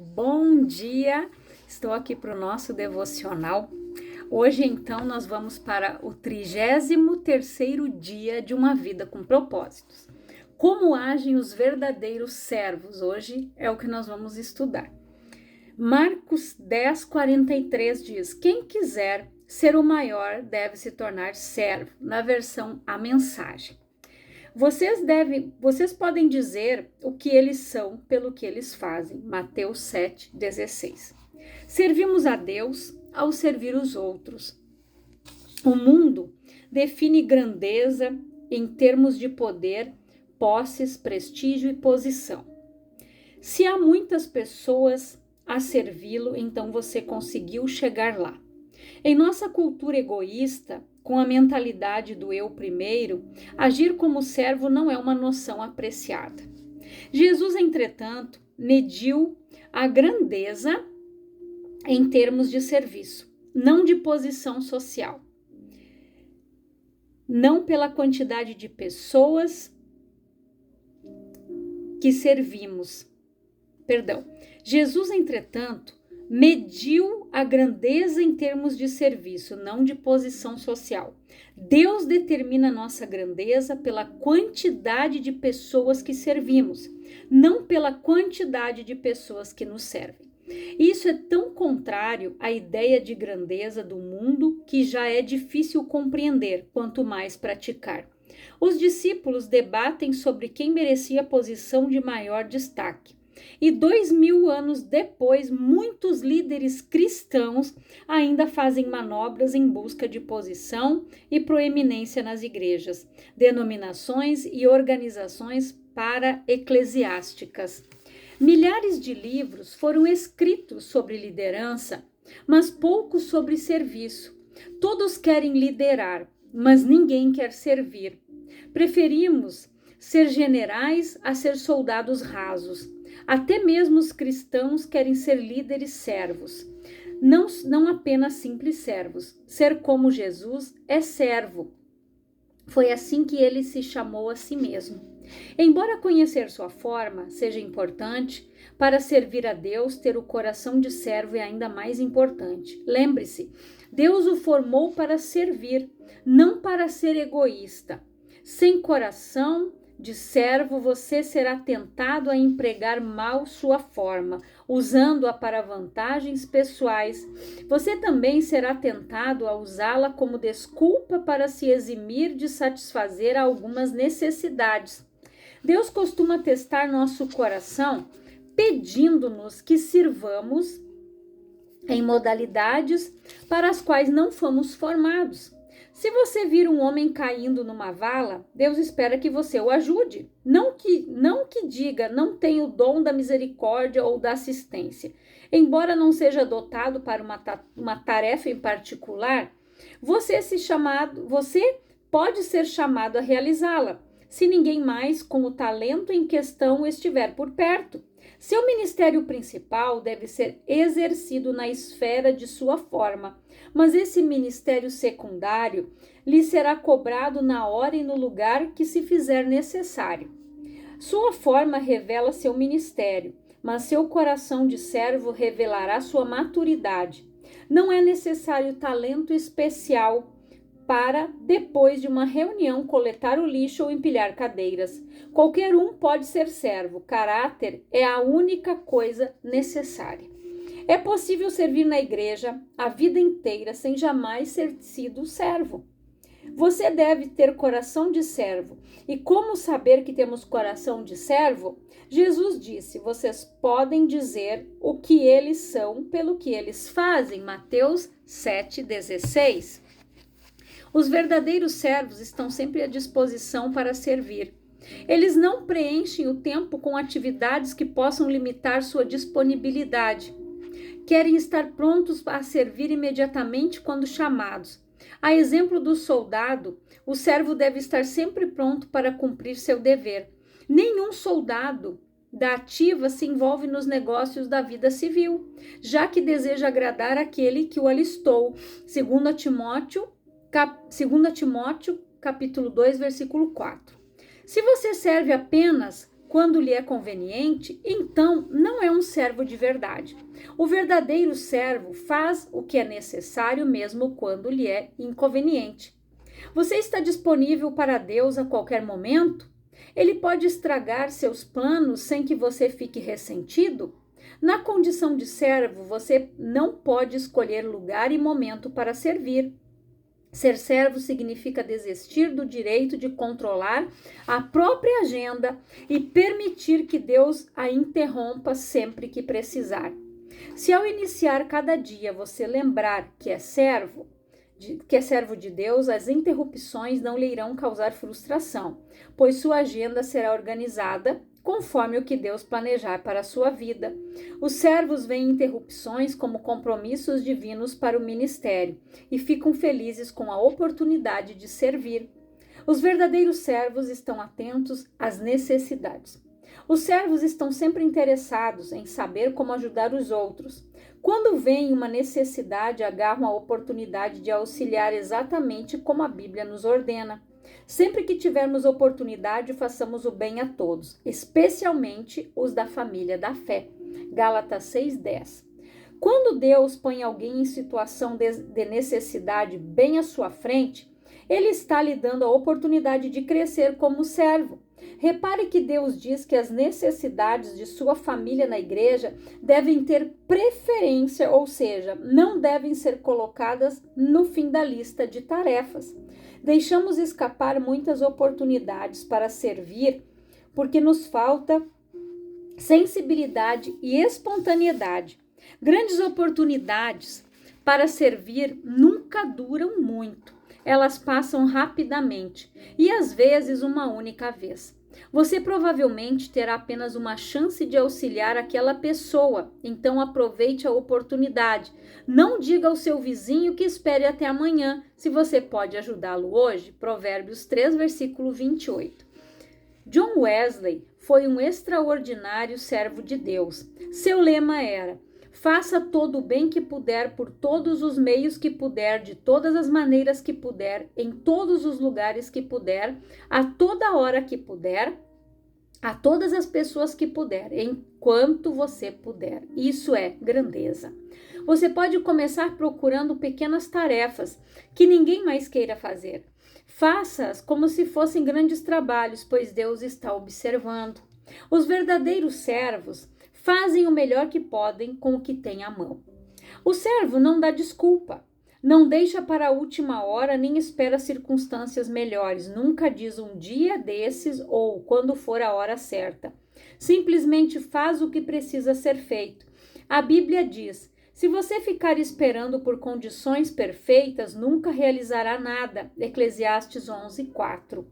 Bom dia, estou aqui para o nosso devocional. Hoje, então, nós vamos para o 33º dia de uma vida com propósitos. Como agem os verdadeiros servos? Hoje é o que nós vamos estudar. Marcos 10:43 diz: quem quiser ser o maior deve se tornar servo, na versão A Mensagem. Vocês podem dizer o que eles são pelo que eles fazem. Mateus 7:16. Servimos a Deus ao servir os outros. O mundo define grandeza em termos de poder, posses, prestígio e posição. Se há muitas pessoas a servi-lo, então você conseguiu chegar lá. Em nossa cultura egoísta, com a mentalidade do eu primeiro, agir como servo não é uma noção apreciada. Jesus, entretanto, mediu a grandeza em termos de serviço, não de posição social. Não pela quantidade de pessoas que servimos. Jesus, entretanto, mediu a grandeza em termos de serviço, não de posição social. Deus determina nossa grandeza pela quantidade de pessoas que servimos, não pela quantidade de pessoas que nos servem. Isso é tão contrário à ideia de grandeza do mundo que já é difícil compreender, quanto mais praticar. Os discípulos debatem sobre quem merecia a posição de maior destaque. E 2000 anos depois, muitos líderes cristãos ainda fazem manobras em busca de posição e proeminência nas igrejas, denominações e organizações para-eclesiásticas. Milhares de livros foram escritos sobre liderança, mas poucos sobre serviço. Todos querem liderar, mas ninguém quer servir. Preferimos ser generais a ser soldados rasos. Até mesmo os cristãos querem ser líderes servos, não apenas simples servos. Ser como Jesus é servo. Foi assim que ele se chamou a si mesmo. Embora conhecer sua forma seja importante, para servir a Deus, ter o coração de servo é ainda mais importante. Lembre-se, Deus o formou para servir, não para ser egoísta. Sem coração de servo, você será tentado a empregar mal sua forma, usando-a para vantagens pessoais. Você também será tentado a usá-la como desculpa para se eximir de satisfazer algumas necessidades. Deus costuma testar nosso coração, pedindo-nos que sirvamos em modalidades para as quais não fomos formados. Se você vir um homem caindo numa vala, Deus espera que você o ajude. Não que diga, não tem o dom da misericórdia ou da assistência. Embora não seja dotado para uma tarefa em particular, você pode ser chamado a realizá-la, se ninguém mais com o talento em questão estiver por perto. Seu ministério principal deve ser exercido na esfera de sua forma, mas esse ministério secundário lhe será cobrado na hora e no lugar que se fizer necessário. Sua forma revela seu ministério, mas seu coração de servo revelará sua maturidade. Não é necessário talento especial para, depois de uma reunião, coletar o lixo ou empilhar cadeiras. Qualquer um pode ser servo. Caráter é a única coisa necessária. É possível servir na igreja a vida inteira sem jamais ter sido servo. Você deve ter coração de servo. E como saber que temos coração de servo? Jesus disse: vocês podem dizer o que eles são pelo que eles fazem. Mateus 7:16. Os verdadeiros servos estão sempre à disposição para servir. Eles não preenchem o tempo com atividades que possam limitar sua disponibilidade. Querem estar prontos a servir imediatamente quando chamados. A exemplo do soldado, o servo deve estar sempre pronto para cumprir seu dever. Nenhum soldado da ativa se envolve nos negócios da vida civil, já que deseja agradar aquele que o alistou. 2 Timóteo, capítulo 2, versículo 4. Se você serve apenas quando lhe é conveniente, então não é um servo de verdade. O verdadeiro servo faz o que é necessário mesmo quando lhe é inconveniente. Você está disponível para Deus a qualquer momento? Ele pode estragar seus planos sem que você fique ressentido? Na condição de servo, você não pode escolher lugar e momento para servir. Ser servo significa desistir do direito de controlar a própria agenda e permitir que Deus a interrompa sempre que precisar. Se ao iniciar cada dia você lembrar que é servo de Deus, as interrupções não lhe irão causar frustração, pois sua agenda será organizada conforme o que Deus planejar para a sua vida. Os servos veem interrupções como compromissos divinos para o ministério e ficam felizes com a oportunidade de servir. Os verdadeiros servos estão atentos às necessidades. Os servos estão sempre interessados em saber como ajudar os outros. Quando veem uma necessidade, agarram a oportunidade de auxiliar exatamente como a Bíblia nos ordena. Sempre que tivermos oportunidade, façamos o bem a todos, especialmente os da família da fé. Gálatas 6:10. Quando Deus põe alguém em situação de necessidade bem à sua frente, Ele está lhe dando a oportunidade de crescer como servo. Repare que Deus diz que as necessidades de sua família na igreja devem ter preferência, ou seja, não devem ser colocadas no fim da lista de tarefas. Deixamos escapar muitas oportunidades para servir porque nos falta sensibilidade e espontaneidade. Grandes oportunidades para servir nunca duram muito. Elas passam rapidamente e às vezes uma única vez. Você provavelmente terá apenas uma chance de auxiliar aquela pessoa, então aproveite a oportunidade. Não diga ao seu vizinho que espere até amanhã, se você pode ajudá-lo hoje. Provérbios 3, versículo 28. John Wesley foi um extraordinário servo de Deus. Seu lema era: faça todo o bem que puder, por todos os meios que puder, de todas as maneiras que puder, em todos os lugares que puder, a toda hora que puder, a todas as pessoas que puder, enquanto você puder. Isso é grandeza. Você pode começar procurando pequenas tarefas que ninguém mais queira fazer. Faça-as como se fossem grandes trabalhos, pois Deus está observando. Os verdadeiros servos fazem o melhor que podem com o que têm à mão. O servo não dá desculpa, não deixa para a última hora, nem espera circunstâncias melhores, nunca diz um dia desses ou quando for a hora certa. Simplesmente faz o que precisa ser feito. A Bíblia diz: se você ficar esperando por condições perfeitas, nunca realizará nada. Eclesiastes 11:4.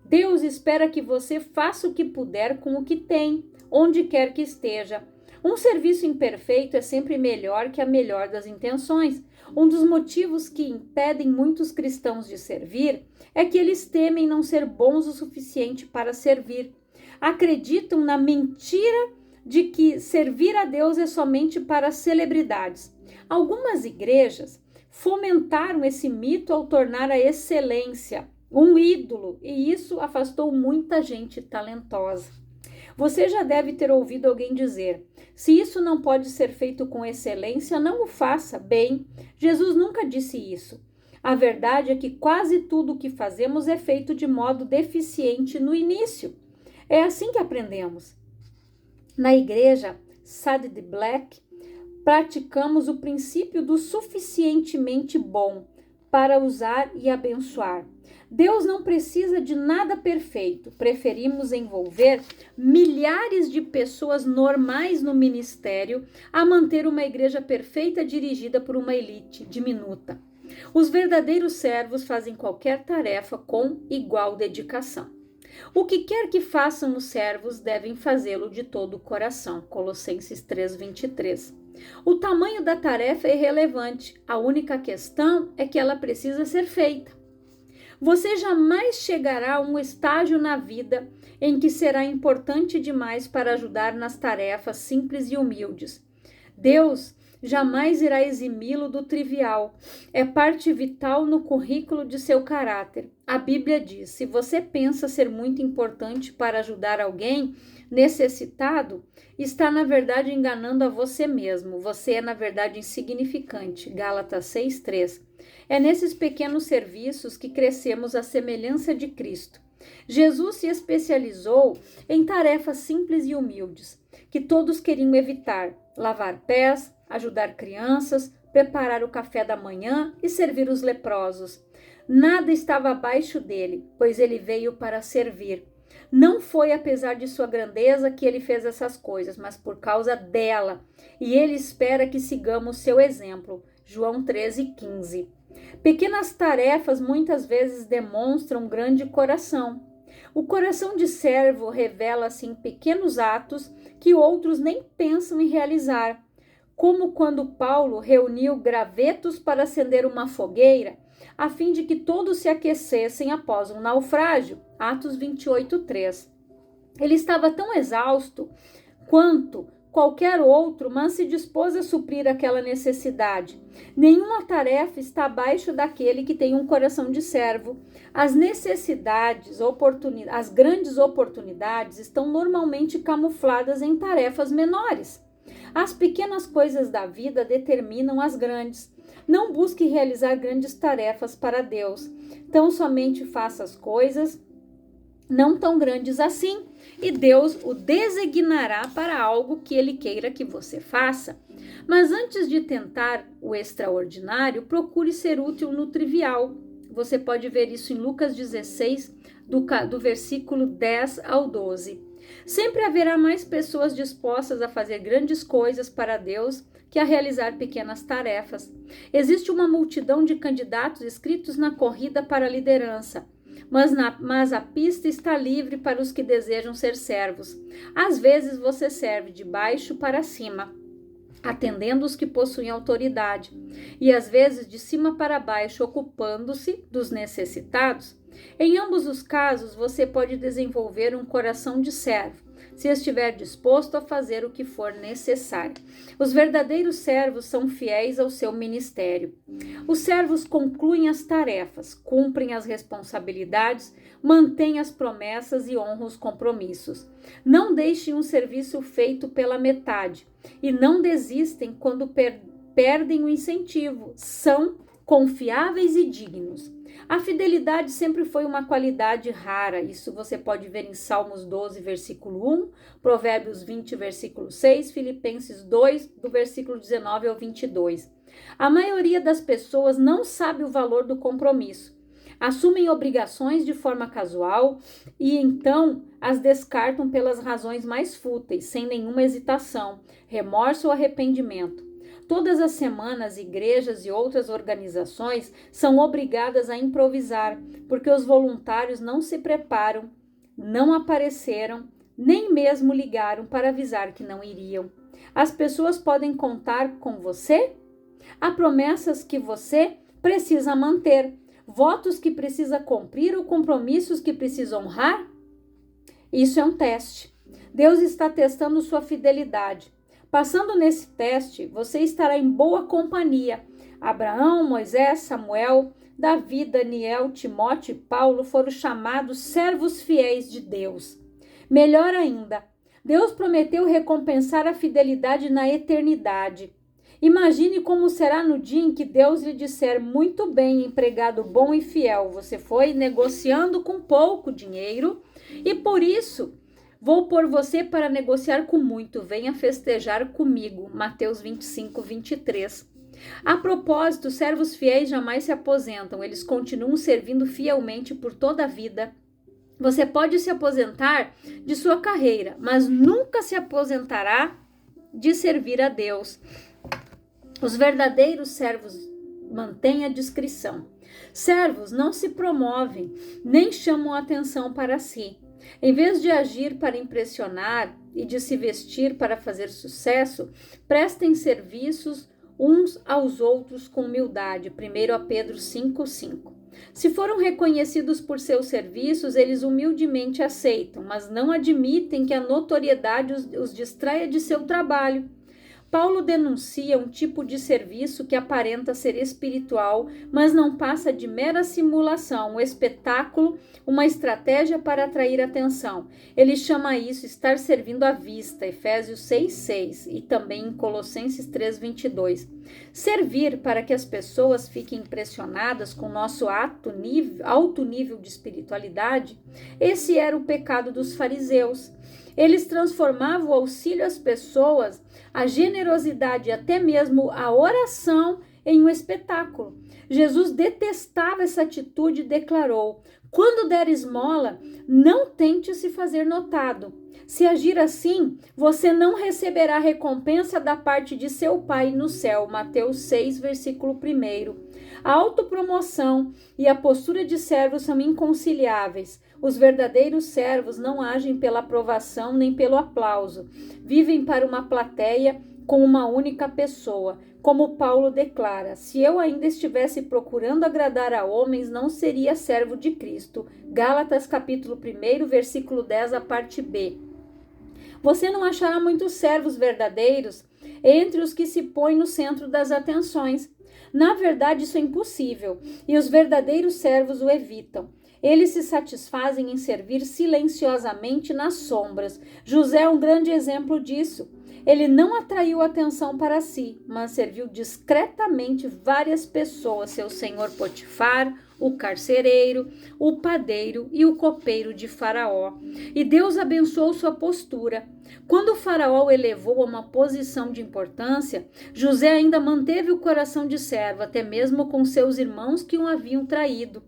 Deus espera que você faça o que puder com o que tem, onde quer que esteja. Um serviço imperfeito é sempre melhor que a melhor das intenções. Um dos motivos que impedem muitos cristãos de servir é que eles temem não ser bons o suficiente para servir. Acreditam na mentira de que servir a Deus é somente para celebridades. Algumas igrejas fomentaram esse mito ao tornar a excelência um ídolo, e isso afastou muita gente talentosa. Você já deve ter ouvido alguém dizer: se isso não pode ser feito com excelência, não o faça. Bem, Jesus nunca disse isso. A verdade é que quase tudo o que fazemos é feito de modo deficiente no início. É assim que aprendemos. Na igreja Sade de Black, praticamos o princípio do suficientemente bom para usar e abençoar. Deus não precisa de nada perfeito. Preferimos envolver milhares de pessoas normais no ministério a manter uma igreja perfeita dirigida por uma elite diminuta. Os verdadeiros servos fazem qualquer tarefa com igual dedicação. O que quer que façam os servos, devem fazê-lo de todo o coração. Colossenses 3:23. O tamanho da tarefa é irrelevante. A única questão é que ela precisa ser feita. Você jamais chegará a um estágio na vida em que será importante demais para ajudar nas tarefas simples e humildes. Deus jamais irá eximi-lo do trivial. É parte vital no currículo de seu caráter. A Bíblia diz: se você pensa ser muito importante para ajudar alguém necessitado, está na verdade enganando a você mesmo. Você é na verdade insignificante. Gálatas 6:3. É nesses pequenos serviços que crescemos à semelhança de Cristo. Jesus se especializou em tarefas simples e humildes, que todos queriam evitar: lavar pés, ajudar crianças, preparar o café da manhã e servir os leprosos. Nada estava abaixo dele, pois ele veio para servir. Não foi apesar de sua grandeza que ele fez essas coisas, mas por causa dela. E ele espera que sigamos seu exemplo. João 13:15. Pequenas tarefas muitas vezes demonstram grande coração. O coração de servo revela-se em pequenos atos que outros nem pensam em realizar, como quando Paulo reuniu gravetos para acender uma fogueira, a fim de que todos se aquecessem após um naufrágio. Atos 28:3. Ele estava tão exausto quanto qualquer outro, mas se dispôs a suprir aquela necessidade. Nenhuma tarefa está abaixo daquele que tem um coração de servo. As necessidades, as grandes oportunidades estão normalmente camufladas em tarefas menores. As pequenas coisas da vida determinam as grandes. Não busque realizar grandes tarefas para Deus. Tão somente faça as coisas não tão grandes assim, e Deus o designará para algo que Ele queira que você faça. Mas antes de tentar o extraordinário, procure ser útil no trivial. Você pode ver isso em Lucas 16, do versículo 10 ao 12. Sempre haverá mais pessoas dispostas a fazer grandes coisas para Deus que a realizar pequenas tarefas. Existe uma multidão de candidatos inscritos na corrida para a liderança, mas a pista está livre para os que desejam ser servos. Às vezes você serve de baixo para cima, atendendo os que possuem autoridade, e às vezes de cima para baixo, ocupando-se dos necessitados. Em ambos os casos, você pode desenvolver um coração de servo, se estiver disposto a fazer o que for necessário. Os verdadeiros servos são fiéis ao seu ministério. Os servos concluem as tarefas, cumprem as responsabilidades, mantêm as promessas e honram os compromissos. Não deixem um serviço feito pela metade e não desistem quando perdem o incentivo. São confiáveis e dignos. A fidelidade sempre foi uma qualidade rara. Isso você pode ver em Salmos 12, versículo 1, Provérbios 20, versículo 6, Filipenses 2, do versículo 19 ao 22. A maioria das pessoas não sabe o valor do compromisso. Assumem obrigações de forma casual e então as descartam pelas razões mais fúteis, sem nenhuma hesitação, remorso ou arrependimento. Todas as semanas, igrejas e outras organizações são obrigadas a improvisar, porque os voluntários não se preparam, não apareceram, nem mesmo ligaram para avisar que não iriam. As pessoas podem contar com você? Há promessas que você precisa manter, votos que precisa cumprir ou compromissos que precisa honrar? Isso é um teste. Deus está testando sua fidelidade. Passando nesse teste, você estará em boa companhia. Abraão, Moisés, Samuel, Davi, Daniel, Timóteo e Paulo foram chamados servos fiéis de Deus. Melhor ainda, Deus prometeu recompensar a fidelidade na eternidade. Imagine como será no dia em que Deus lhe disser: muito bem, empregado bom e fiel, você foi negociando com pouco dinheiro e por isso vou pôr você para negociar com muito. Venha festejar comigo. Mateus 25, 23. A propósito, servos fiéis jamais se aposentam. Eles continuam servindo fielmente por toda a vida. Você pode se aposentar de sua carreira, mas nunca se aposentará de servir a Deus. Os verdadeiros servos mantêm a discrição. Servos não se promovem, nem chamam atenção para si. Em vez de agir para impressionar e de se vestir para fazer sucesso, prestem serviços uns aos outros com humildade. 1 Pedro 5:5. Se foram reconhecidos por seus serviços, eles humildemente aceitam, mas não admitem que a notoriedade os distraia de seu trabalho. Paulo denuncia um tipo de serviço que aparenta ser espiritual, mas não passa de mera simulação, um espetáculo, uma estratégia para atrair atenção. Ele chama isso estar servindo à vista, Efésios 6:6 e também em Colossenses 3:22. Servir para que as pessoas fiquem impressionadas com nosso alto nível de espiritualidade, esse era o pecado dos fariseus. Eles transformavam o auxílio às pessoas, a generosidade e até mesmo a oração em um espetáculo. Jesus detestava essa atitude e declarou: quando der esmola, não tente se fazer notado. Se agir assim, você não receberá recompensa da parte de seu Pai no céu. Mateus 6, versículo 1. A autopromoção e a postura de servo são inconciliáveis. Os verdadeiros servos não agem pela aprovação nem pelo aplauso. Vivem para uma plateia com uma única pessoa. Como Paulo declara: se eu ainda estivesse procurando agradar a homens, não seria servo de Cristo. Gálatas capítulo 1, versículo 10, a parte B. Você não achará muitos servos verdadeiros entre os que se põem no centro das atenções. Na verdade, isso é impossível, e os verdadeiros servos o evitam. Eles se satisfazem em servir silenciosamente nas sombras. José é um grande exemplo disso. Ele não atraiu atenção para si, mas serviu discretamente várias pessoas, seu senhor Potifar, o carcereiro, o padeiro e o copeiro de Faraó. E Deus abençoou sua postura. Quando o Faraó o elevou a uma posição de importância, José ainda manteve o coração de servo, até mesmo com seus irmãos que o haviam traído.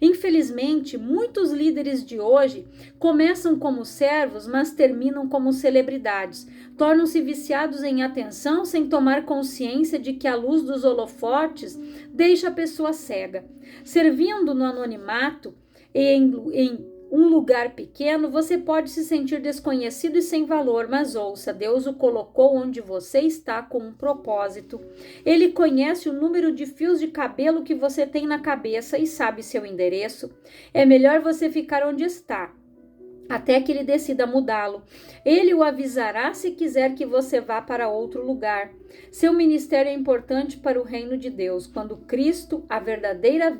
Infelizmente, muitos líderes de hoje começam como servos, mas terminam como celebridades. Tornam-se viciados em atenção sem tomar consciência de que a luz dos holofotes deixa a pessoa cega. Servindo no anonimato em um lugar pequeno, você pode se sentir desconhecido e sem valor, mas ouça, Deus o colocou onde você está com um propósito. Ele conhece o número de fios de cabelo que você tem na cabeça e sabe seu endereço. É melhor você ficar onde está, até que ele decida mudá-lo. Ele o avisará se quiser que você vá para outro lugar. Seu ministério é importante para o reino de Deus. Quando Cristo, a verdadeira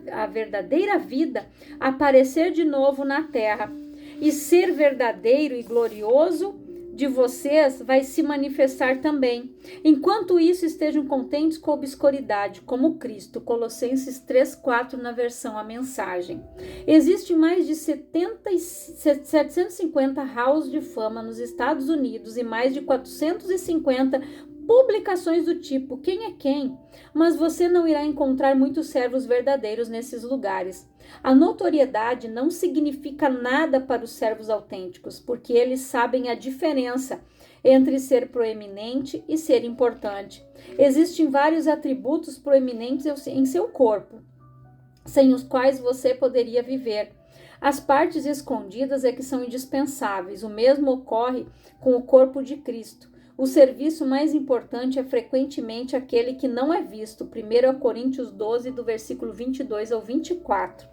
vida, aparecer de novo na terra e ser verdadeiro e glorioso de vocês, vai se manifestar também. Enquanto isso, estejam contentes com a obscuridade, como Cristo. Colossenses 3:4 na versão A Mensagem. Existem mais de 750 halls de fama nos Estados Unidos e mais de 450 publicações do tipo Quem é Quem? Mas você não irá encontrar muitos servos verdadeiros nesses lugares. A notoriedade não significa nada para os servos autênticos, porque eles sabem a diferença entre ser proeminente e ser importante. Existem vários atributos proeminentes em seu corpo, sem os quais você poderia viver. As partes escondidas é que são indispensáveis. O mesmo ocorre com o corpo de Cristo. O serviço mais importante é frequentemente aquele que não é visto. 1 Coríntios 12, do versículo 22 ao 24.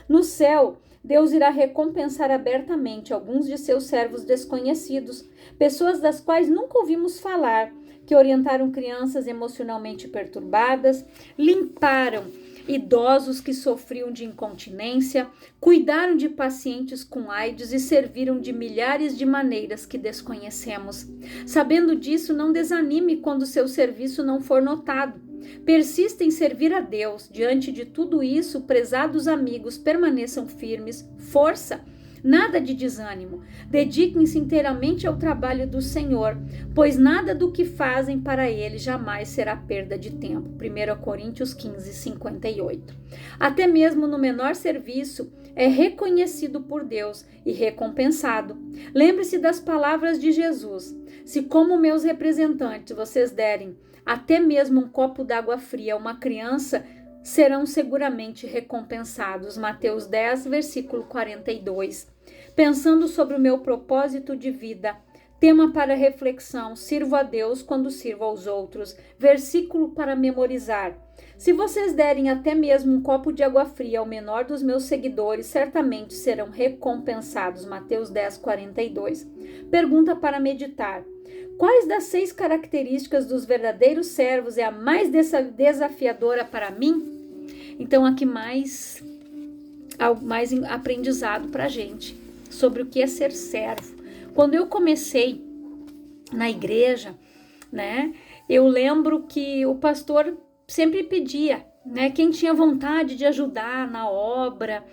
No céu, Deus irá recompensar abertamente alguns de seus servos desconhecidos, pessoas das quais nunca ouvimos falar, que orientaram crianças emocionalmente perturbadas, limparam idosos que sofriam de incontinência, cuidaram de pacientes com AIDS e serviram de milhares de maneiras que desconhecemos. Sabendo disso, não desanime quando seu serviço não for notado. Persista em servir a Deus. Diante de tudo isso, prezados amigos, permaneçam firmes. Força! Nada de desânimo. Dediquem-se inteiramente ao trabalho do Senhor, pois nada do que fazem para Ele jamais será perda de tempo. 1 Coríntios 15, 58. Até mesmo no menor serviço é reconhecido por Deus e recompensado. Lembre-se das palavras de Jesus: se como meus representantes vocês derem até mesmo um copo d'água fria a uma criança, serão seguramente recompensados. Mateus 10, versículo 42. Pensando sobre o meu propósito de vida, tema para reflexão: sirvo a Deus quando sirvo aos outros. Versículo para memorizar: se vocês derem até mesmo um copo de água fria ao menor dos meus seguidores, certamente serão recompensados. Mateus 10, 42. Pergunta para meditar: Quais das 6 características dos verdadeiros servos é a mais desafiadora para mim? Então, aqui mais aprendizado para a gente sobre o que é ser servo. Quando eu comecei na igreja, né, eu lembro que o pastor sempre pedia, né, quem tinha vontade de ajudar na obra,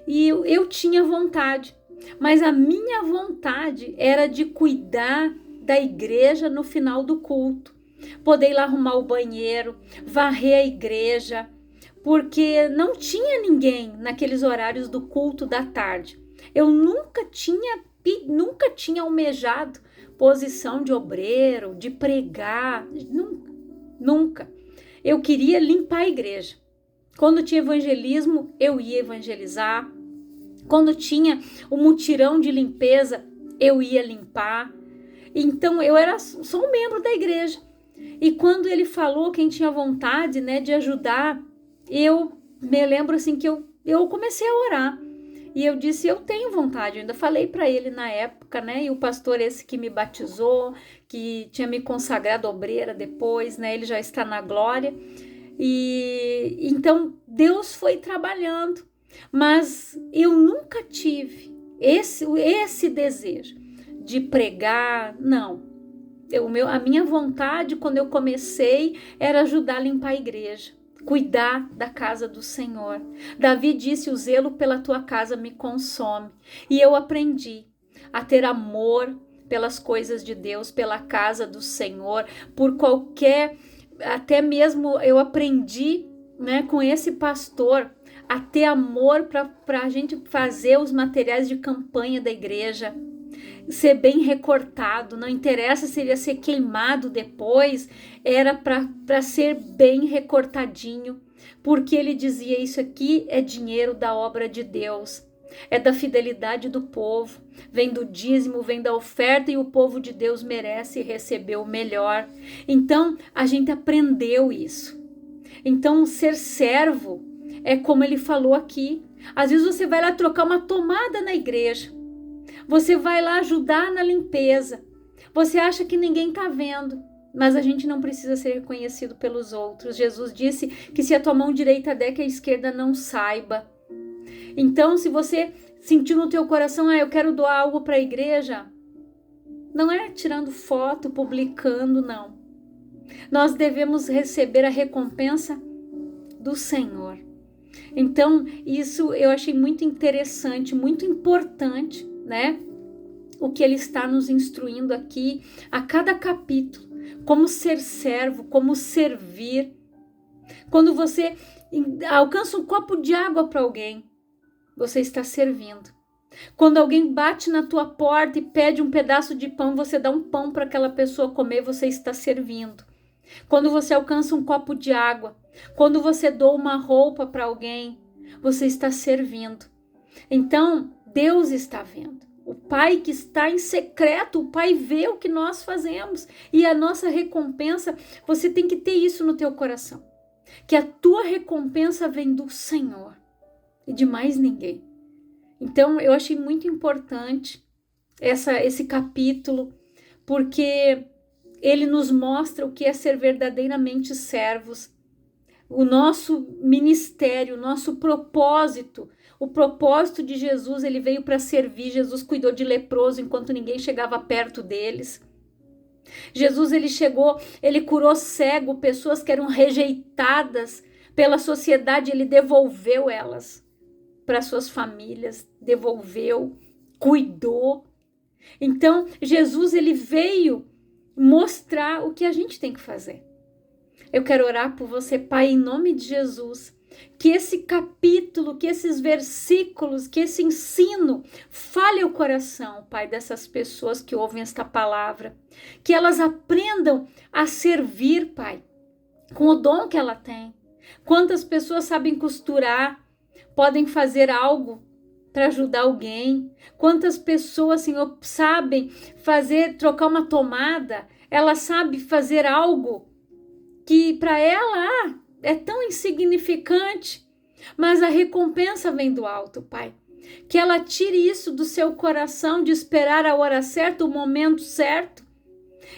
e eu tinha vontade, mas a minha vontade era de cuidar da igreja no final do culto, poder ir lá arrumar o banheiro, varrer a igreja, porque não tinha ninguém naqueles horários do culto da tarde. Eu nunca tinha almejado posição de obreiro, de pregar, nunca. Eu queria limpar a igreja. Quando tinha evangelismo, eu ia evangelizar. Quando tinha o mutirão de limpeza, eu ia limpar. Então, eu era só um membro da igreja. E quando ele falou quem tinha vontade, né, de ajudar, eu me lembro assim que eu comecei a orar. E eu disse, eu tenho vontade. Eu ainda falei para ele na época, né? E o pastor esse que me batizou, que tinha me consagrado obreira depois, né? Ele já está na glória. E então Deus foi trabalhando. Mas eu nunca tive esse desejo de pregar, não. A minha vontade, quando eu comecei, era ajudar a limpar a igreja, cuidar da casa do Senhor. Davi disse, o zelo pela tua casa me consome. E eu aprendi a ter amor pelas coisas de Deus, pela casa do Senhor, por qualquer, até mesmo eu aprendi, né, com esse pastor, a ter amor para a gente fazer os materiais de campanha da igreja, ser bem recortado, não interessa se ele ia ser queimado depois, era para ser bem recortadinho, porque ele dizia, isso aqui é dinheiro da obra de Deus, é da fidelidade do povo, vem do dízimo, vem da oferta e o povo de Deus merece receber o melhor. Então, a gente aprendeu isso. Então, ser servo é como ele falou aqui. Às vezes você vai lá trocar uma tomada na igreja. Você vai lá ajudar na limpeza. Você acha que ninguém está vendo. Mas a gente não precisa ser reconhecido pelos outros. Jesus disse que se a tua mão direita der, que a esquerda não saiba. Então, se você sentir no teu coração, eu quero doar algo para a igreja, não é tirando foto, publicando, não. Nós devemos receber a recompensa do Senhor. Então, isso eu achei muito interessante, muito importante, né? O que ele está nos instruindo aqui, a cada capítulo, como ser servo, como servir. Quando você alcança um copo de água para alguém, você está servindo. Quando alguém bate na tua porta e pede um pedaço de pão, você dá um pão para aquela pessoa comer, você está servindo. Quando você alcança um copo de água, quando você doa uma roupa para alguém, você está servindo. Então, Deus está vendo. O Pai que está em secreto, o Pai vê o que nós fazemos. E a nossa recompensa, você tem que ter isso no teu coração. Que a tua recompensa vem do Senhor e de mais ninguém. Então, eu achei muito importante esse capítulo, porque ele nos mostra o que é ser verdadeiramente servos. O nosso ministério, o nosso propósito, o propósito de Jesus, ele veio para servir. Jesus cuidou de leproso enquanto ninguém chegava perto deles. Jesus, ele chegou, ele curou cego, pessoas que eram rejeitadas pela sociedade, ele devolveu elas para suas famílias, devolveu, cuidou. Então, Jesus, ele veio mostrar o que a gente tem que fazer. Eu quero orar por você, Pai, em nome de Jesus, que esse capítulo, que esses versículos, que esse ensino fale o coração, Pai, dessas pessoas que ouvem esta palavra, que elas aprendam a servir, Pai, com o dom que ela tem. Quantas pessoas sabem costurar, podem fazer algo para ajudar alguém? Quantas pessoas, Senhor, sabem trocar uma tomada? Ela sabe fazer algo que para ela é tão insignificante, mas a recompensa vem do alto, Pai. Que ela tire isso do seu coração de esperar a hora certa, o momento certo,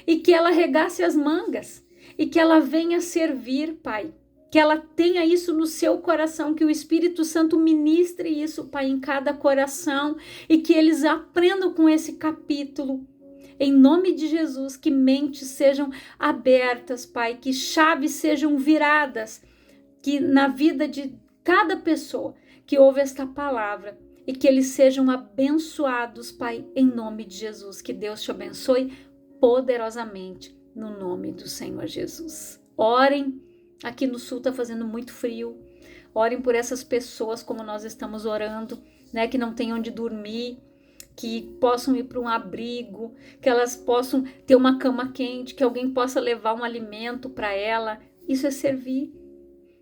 e que ela arregace as mangas e que ela venha servir, Pai. Que ela tenha isso no seu coração, que o Espírito Santo ministre isso, Pai, em cada coração e que eles aprendam com esse capítulo. Em nome de Jesus, que mentes sejam abertas, Pai, que chaves sejam viradas, que na vida de cada pessoa que ouve esta palavra e que eles sejam abençoados, Pai, em nome de Jesus. Que Deus te abençoe poderosamente no nome do Senhor Jesus. Orem. Aqui no sul está fazendo muito frio. Orem por essas pessoas como nós estamos orando, né? Que não tem onde dormir, que possam ir para um abrigo, que elas possam ter uma cama quente, que alguém possa levar um alimento para ela. Isso é servir,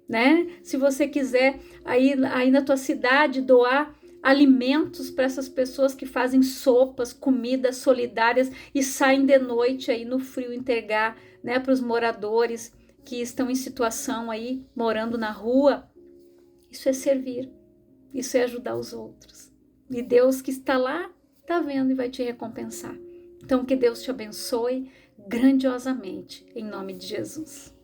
né? Se você quiser aí na tua cidade doar alimentos para essas pessoas que fazem sopas, comidas solidárias e saem de noite aí no frio entregar, né, para os moradores que estão em situação aí, morando na rua, isso é servir, isso é ajudar os outros. E Deus que está lá, está vendo e vai te recompensar. Então que Deus te abençoe grandiosamente, em nome de Jesus.